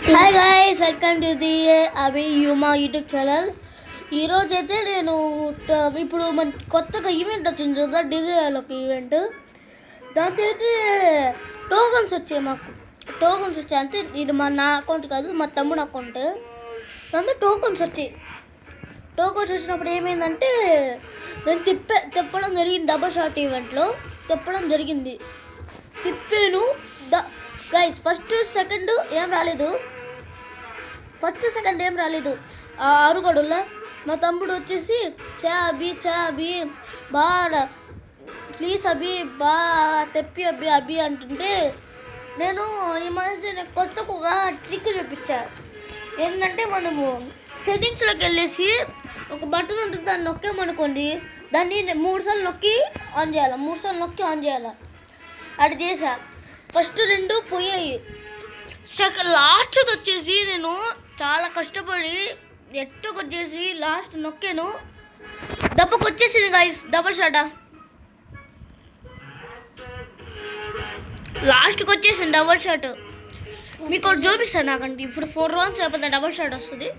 Hi guys, welcome to the అభి యూమా YouTube channel. ఈరోజు అయితే నేను ఇప్పుడు మన కొత్తగా ఈవెంట్ వచ్చింది చూద్దా, డిజైన్ ఒక ఈవెంట్. దాంతో అయితే టోకన్స్ వచ్చాయి. మాకు టోకన్స్ వచ్చాయి. అంటే ఇది నా అకౌంట్ కాదు, మా తమ్ముడు అకౌంట్. దాంతో టోకన్స్ వచ్చాయి. టోకన్స్ వచ్చినప్పుడు ఏమైందంటే నేను తిప్పడం జరిగింది. డబల్ షాట్ ఈవెంట్లో తిప్పడం జరిగింది. తిప్పాను. గైస్ ఫస్ట్ సెకండ్ ఏం రాలేదు. ఆ అరుగడుల్లో మా తమ్ముడు వచ్చేసి చా అభి బా ప్లీజ్ అభి బా తెప్పి అభి అంటుంటే నేను ఈ మధ్య కొత్తగా ఒక ట్రిక్ చూపించాను. ఏంటంటే మనము సెట్టింగ్స్లోకి వెళ్ళేసి ఒక బటన్ ఉంటుంది, దాన్ని నొక్కామనుకోండి, దాన్ని 3 సార్లు నొక్కి ఆన్ చేయాలి. అది చేసా. ఫస్ట్ 2 పోయాయి. లాస్ట్ వచ్చేసి నేను చాలా కష్టపడి ఎట్టుకొచ్చేసి లాస్ట్ నొక్కాను. దెబ్బకు వచ్చేసింది గైస్, డబల్ షాట్. లాస్ట్కి వచ్చేసింది డబల్ షాట్. మీకు ఒకటి చూపిస్తాను. నాకంటే ఇప్పుడు 4 రౌండ్స్ అయిపోతే డబల్ షాట్ వస్తుంది.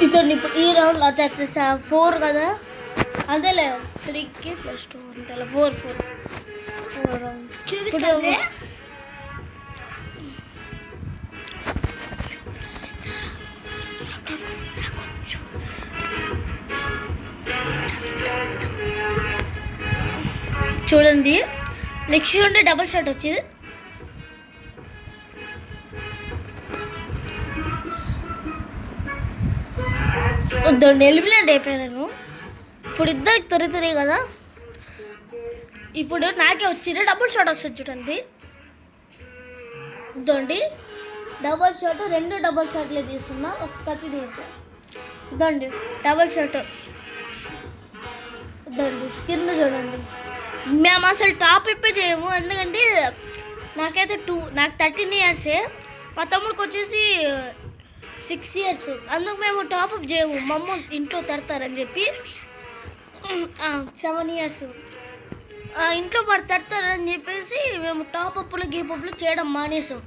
ఇతను ఇప్పుడు ఈ రౌండ్ 4 కదా, అంతేలే 3కి +2 అంటే 4 రౌండ్స్. ఇప్పుడు చూడండి, నెక్స్ట్ ఉంటే డబల్ షాట్ వచ్చింది. వద్దండి, ఎలిమినేట్ అయిపోయాను. ఇప్పుడు ఇద్దరికి తొరి కదా. ఇప్పుడు నాకే వచ్చింది డబుల్ షాట్ వస్తుంది. చూడండి, ఇదండి డబల్ షాట్. 2 డబల్ షాట్లే తీస్తున్నా, ఒక కత్తి తీసా. ఇదండి డబల్ షాట్. ఇదండి స్కిన్ చూడండి. మేము అసలు టాప్ చేయము, ఎందుకంటే నాకు 13 ఇయర్సే, మా తమ్ముడికి వచ్చేసి 6 ఇయర్స్. అందుకు మేము టాప్అప్ చేయము. మా అమ్మ ఇంట్లో తడతారని చెప్పి 7 ఇయర్స్ ఇంట్లో తడతారని చెప్పేసి మేము టాప్అప్లు గీపప్లు చేయడం మానేసాం.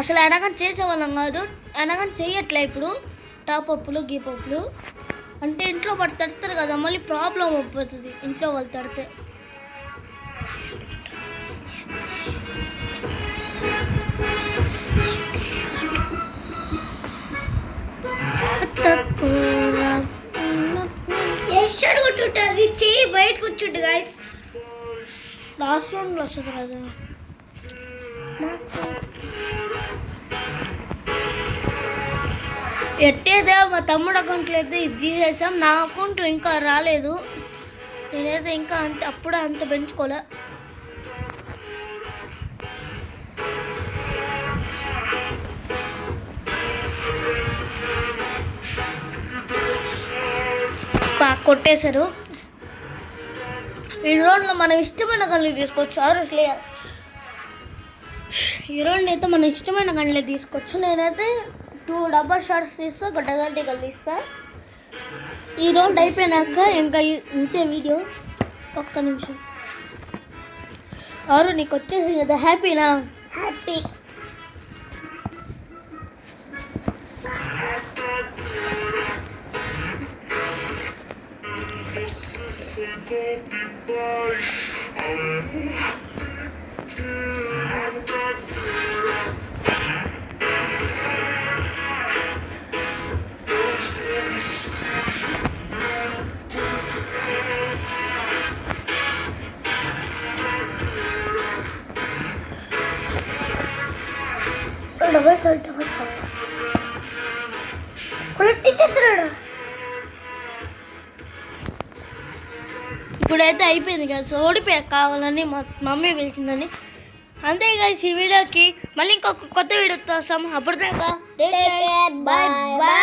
అసలు ఆయన కానీ చేసేవాళ్ళం కాదు, ఆయన కానీ చేయట్లే ఇప్పుడు టాప్అప్లు గీపప్లు. అంటే ఇంట్లో తడతారు కదా, మళ్ళీ ప్రాబ్లం అయిపోతుంది ఇంట్లో వాళ్ళు తడితే. అది చెయ్యి బయటకు వచ్చుంటు గాయస్. లాస్ట్ రౌండ్లో వస్తుంది కదా. ఎట్టేదే మా తమ్ముడు అకౌంట్లో అయితే ఇది తీసేసాం. నా అకౌంట్ ఇంకా రాలేదు. నేనైతే ఇంకా అప్పుడే అంత పెంచుకోలే. కొట్టేశారు. ఈ రోడ్లో మనం ఇష్టమైన గన్లు తీసుకోవచ్చు. ఈ రోడ్ని అయితే మనం ఇష్టమైన గన్లే తీసుకోవచ్చు. నేనైతే 2 డబల్ షాట్స్ తీస్తా, ఒక డజల్టీ గన్లు తీస్తా. ఈ రౌండ్ అయిపోయినాక ఇంకా ఇంతే వీడియో. ఒక్క నిమిషం. ఎవరు నీకు వచ్చేసి కదా, హ్యాపీనా? హ్యాపీ. ఇప్పుడైతే అయిపోయింది కదా, ఓడిపోయా కావాలని మా మమ్మీ పిలిచిందని. అంతే గైస్, ఈ వీడియోకి మళ్ళీ ఇంకొక కొత్త వీడియోతో వస్తాం. అప్పటిదాకా బాయ్ బాయ్.